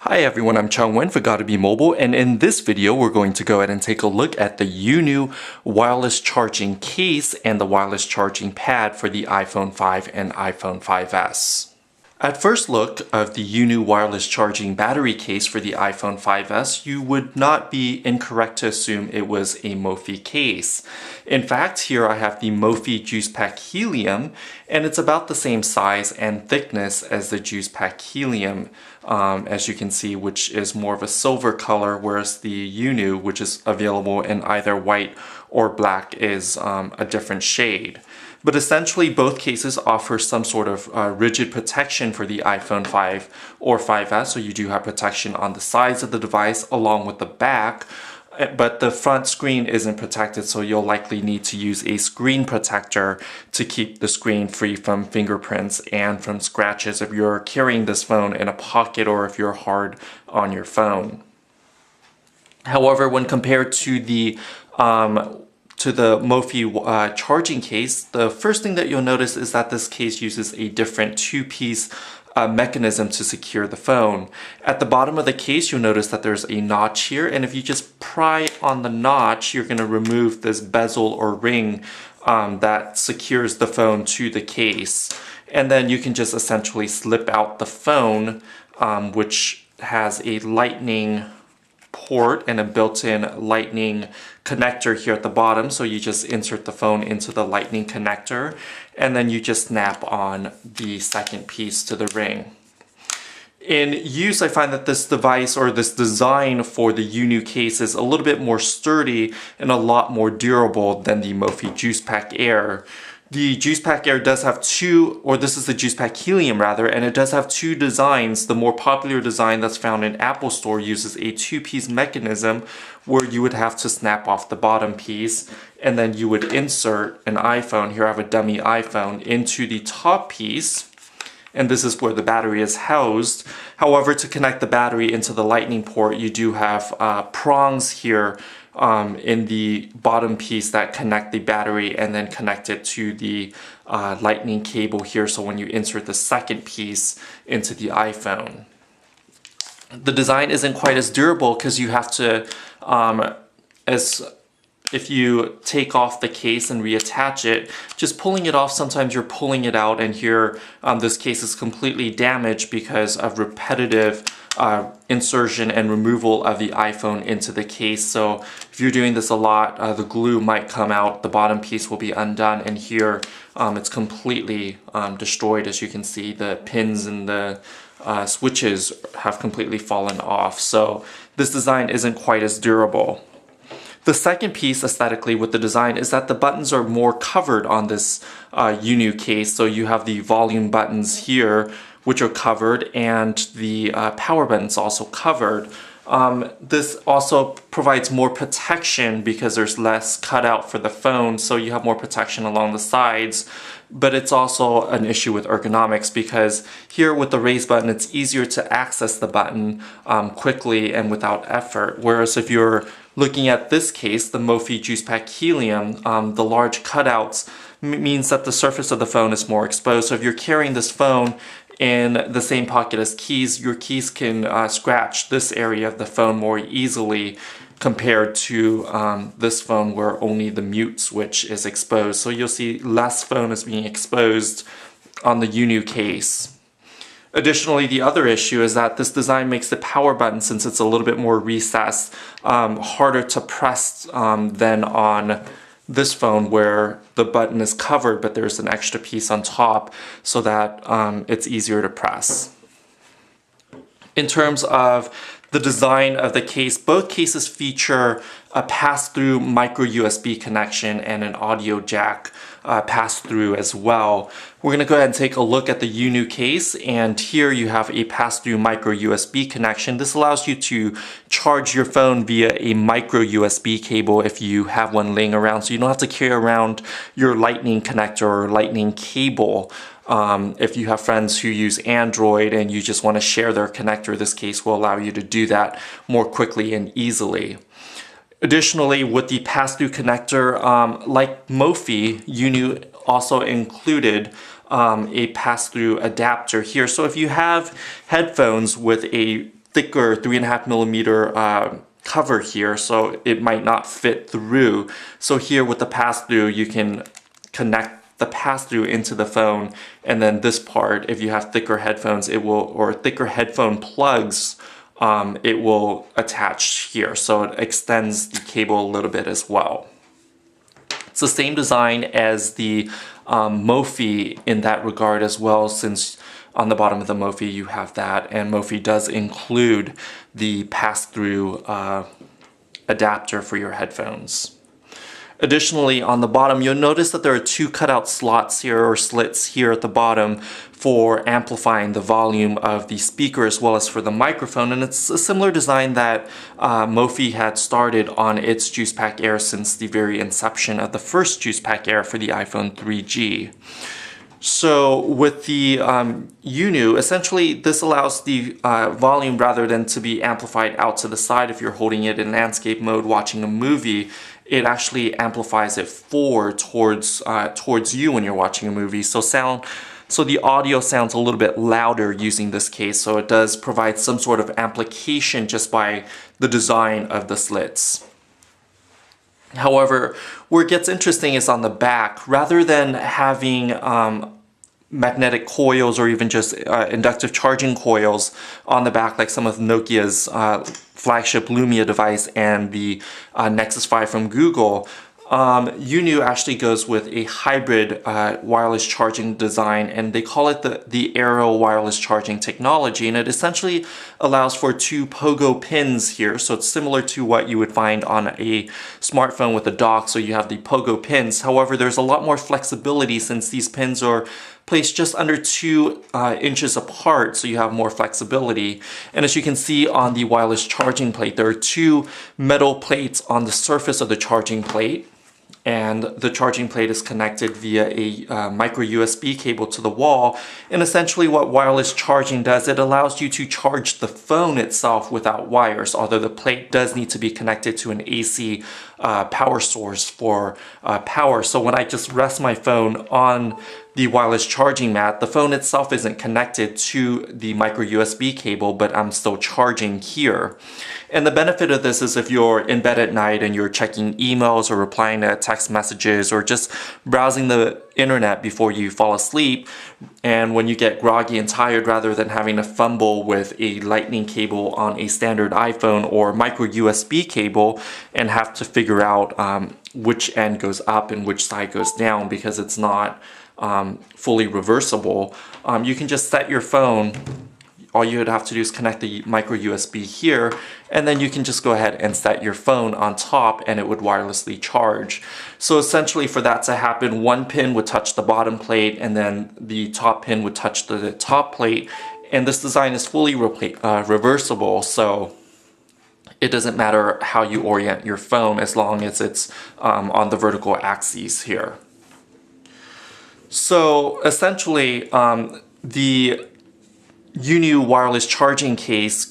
Hi everyone, I'm Changwen for Gotta Be Mobile, and in this video we're going to go ahead and take a look at the uNu wireless charging case and the wireless charging pad for the iPhone 5 and iPhone 5S. At first look of the uNu wireless charging battery case for the iPhone 5S, you would not be incorrect to assume it was a Mophie case. In fact, here I have the Mophie Juice Pack Helium, and it's about the same size and thickness as the Juice Pack Helium, as you can see, which is more of a silver color, whereas the uNu, which is available in either white or black, is a different shade. But essentially, both cases offer some sort of rigid protection for the iPhone 5 or 5S, so you do have protection on the sides of the device along with the back, but the front screen isn't protected, so you'll likely need to use a screen protector to keep the screen free from fingerprints and from scratches if you're carrying this phone in a pocket or if you're hard on your phone. However, when compared to the Mophie charging case, the first thing that you'll notice is that this case uses a different two-piece mechanism to secure the phone. At the bottom of the case, you'll notice that there's a notch here, and if you just pry on the notch, you're going to remove this bezel or ring that secures the phone to the case. And then you can just essentially slip out the phone, which has a lightning port and a built-in lightning connector here at the bottom. So you just insert the phone into the lightning connector and then you just snap on the second piece to the ring. In use, I find that this device or this design for the uNu case is a little bit more sturdy and a lot more durable than the Mophie Juice Pack Air. The Juice Pack Air does have this is the Juice Pack Helium rather, and it does have two designs. The more popular design that's found in Apple Store uses a two-piece mechanism where you would have to snap off the bottom piece and then you would insert an iPhone, here I have a dummy iPhone, into the top piece, and this is where the battery is housed. However, to connect the battery into the lightning port, you do have prongs here in the bottom piece that connect the battery and then connect it to the lightning cable here, so when you insert the second piece into the iPhone. The design isn't quite as durable because you have to, if you take off the case and reattach it, just pulling it off, sometimes you're pulling it out, and here this case is completely damaged because of repetitive insertion and removal of the iPhone into the case. So if you're doing this a lot, the glue might come out, the bottom piece will be undone, and here it's completely destroyed. As you can see, the pins and the switches have completely fallen off. So this design isn't quite as durable. The second piece aesthetically with the design is that the buttons are more covered on this uNu case. So you have the volume buttons here, which are covered, and the power button's also covered. This also provides more protection because there's less cutout for the phone, so you have more protection along the sides. But it's also an issue with ergonomics because here with the raise button, it's easier to access the button quickly and without effort. Whereas if you're looking at this case, the Mophie Juice Pack Helium, the large cutouts means that the surface of the phone is more exposed. So if you're carrying this phone in the same pocket as keys, your keys can scratch this area of the phone more easily compared to this phone where only the mute switch is exposed. So you'll see less phone is being exposed on the uNu case. Additionally, the other issue is that this design makes the power button, since it's a little bit more recessed, harder to press than on this phone where the button is covered but there's an extra piece on top so that it's easier to press. In terms of the design of the case, both cases feature a pass-through micro USB connection and an audio jack pass-through as well. We're going to go ahead and take a look at the uNu case, and here you have a pass-through micro USB connection. This allows you to charge your phone via a micro USB cable if you have one laying around, so you don't have to carry around your lightning connector or lightning cable. If you have friends who use Android and you just want to share their connector, this case will allow you to do that more quickly and easily. Additionally, with the pass-through connector, like Mophie, uNu also included a pass-through adapter here. So if you have headphones with a thicker 3.5mm cover here, so it might not fit through. So here with the pass-through, you can connect the pass-through into the phone, and then this part, if you have thicker headphones, it will, or thicker headphone plugs, it will attach here. So it extends the cable a little bit as well. It's the same design as the Mophie in that regard as well, since on the bottom of the Mophie you have that, and Mophie does include the pass-through adapter for your headphones. Additionally, on the bottom, you'll notice that there are two cutout slots here, or slits here at the bottom, for amplifying the volume of the speaker as well as for the microphone. And it's a similar design that Mophie had started on its JuicePack Air since the very inception of the first JuicePack Air for the iPhone 3G. So with the uNu, essentially this allows the volume, rather than to be amplified out to the side if you're holding it in landscape mode watching a movie, it actually amplifies it forward towards you when you're watching a movie. So the audio sounds a little bit louder using this case, so it does provide some sort of amplification just by the design of the slits. However, where it gets interesting is on the back. Rather than having magnetic coils or even just inductive charging coils on the back like some of Nokia's flagship Lumia device and the Nexus 5 from Google, uNu actually goes with a hybrid wireless charging design, and they call it the Aero wireless charging technology, and it essentially allows for two pogo pins here. So it's similar to what you would find on a smartphone with a dock, so you have the pogo pins. However, there's a lot more flexibility since these pins are placed just under 2 inches apart, so you have more flexibility. And as you can see on the wireless charging plate, there are two metal plates on the surface of the charging plate, and the charging plate is connected via a micro USB cable to the wall. And essentially what wireless charging does, it allows you to charge the phone itself without wires, although the plate does need to be connected to an AC power source for power. So when I just rest my phone on the wireless charging mat, the phone itself isn't connected to the micro USB cable, but I'm still charging here. And the benefit of this is if you're in bed at night and you're checking emails or replying to text messages or just browsing the internet before you fall asleep, and when you get groggy and tired, rather than having to fumble with a lightning cable on a standard iPhone or micro USB cable and have to figure out which end goes up and which side goes down because it's not fully reversible, you can just set your phone. All you would have to do is connect the micro USB here, and then you can just go ahead and set your phone on top and it would wirelessly charge. So essentially for that to happen, one pin would touch the bottom plate and then the top pin would touch the top plate, and this design is fully reversible, so it doesn't matter how you orient your phone as long as it's on the vertical axes here. So essentially the uNu wireless charging case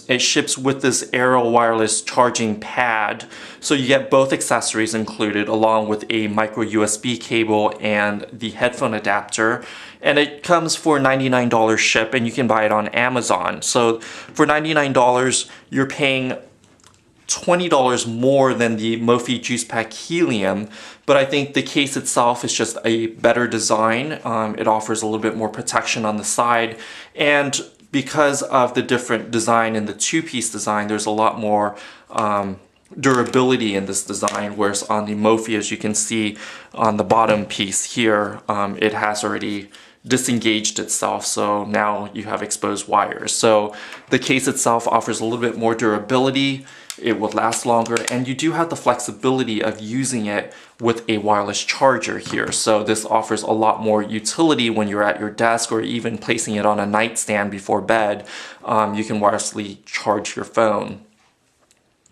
it ships with this Aero wireless charging pad. So you get both accessories included along with a micro USB cable and the headphone adapter. And it comes for $99 ship, and you can buy it on Amazon. So for $99, you're paying $20 more than the Mophie JuicePack Helium, but I think the case itself is just a better design. It offers a little bit more protection on the side, and because of the different design in the two-piece design, there's a lot more durability in this design, whereas on the Mophie, as you can see on the bottom piece here, it has already disengaged itself, so now you have exposed wires. So the case itself offers a little bit more durability, it will last longer, and you do have the flexibility of using it with a wireless charger here. So this offers a lot more utility when you're at your desk or even placing it on a nightstand before bed. You can wirelessly charge your phone.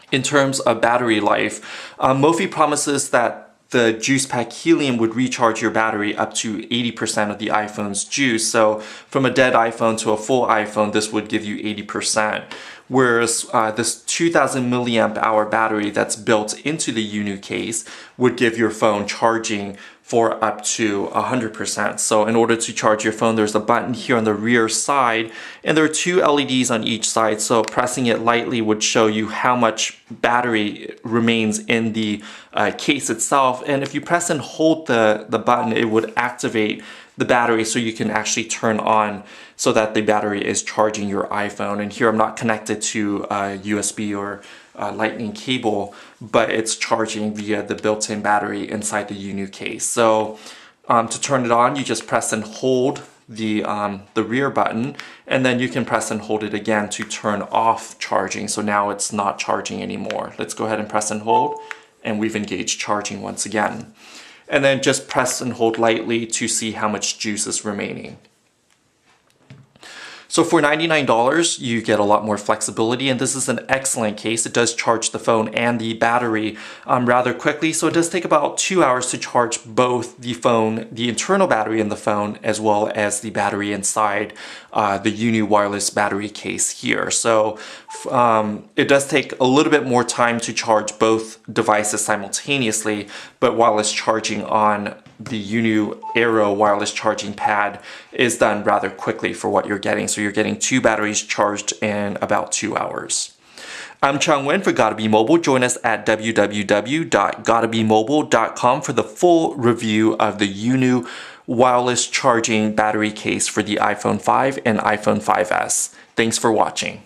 In terms of battery life, Mophie promises that the JuicePack Helium would recharge your battery up to 80% of the iPhone's juice. So from a dead iPhone to a full iPhone, this would give you 80%. whereas this 2000 milliamp hour battery that's built into the uNu case would give your phone charging for up to 100%. So in order to charge your phone, there's a button here on the rear side, and there are two LEDs on each side. So pressing it lightly would show you how much battery remains in the case itself. And if you press and hold the button, it would activate the battery so you can actually turn on so that the battery is charging your iPhone. And here I'm not connected to USB or lightning cable, but it's charging via the built-in battery inside the uNu case. So to turn it on, you just press and hold the rear button, and then you can press and hold it again to turn off charging. So now it's not charging anymore. Let's go ahead and press and hold, and we've engaged charging once again. And then just press and hold lightly to see how much juice is remaining. So for $99, you get a lot more flexibility, and this is an excellent case. It does charge the phone and the battery rather quickly, so it does take about 2 hours to charge both the phone, the internal battery in the phone, as well as the battery inside the uNu wireless battery case here. So it does take a little bit more time to charge both devices simultaneously, but wireless charging on the uNu Aero wireless charging pad is done rather quickly for what you're getting. So you're getting two batteries charged in about 2 hours. I'm Chang Wen for Gotta Be Mobile. Join us at www.gottabemobile.com for the full review of the uNu wireless charging battery case for the iPhone 5 and iPhone 5S. Thanks for watching.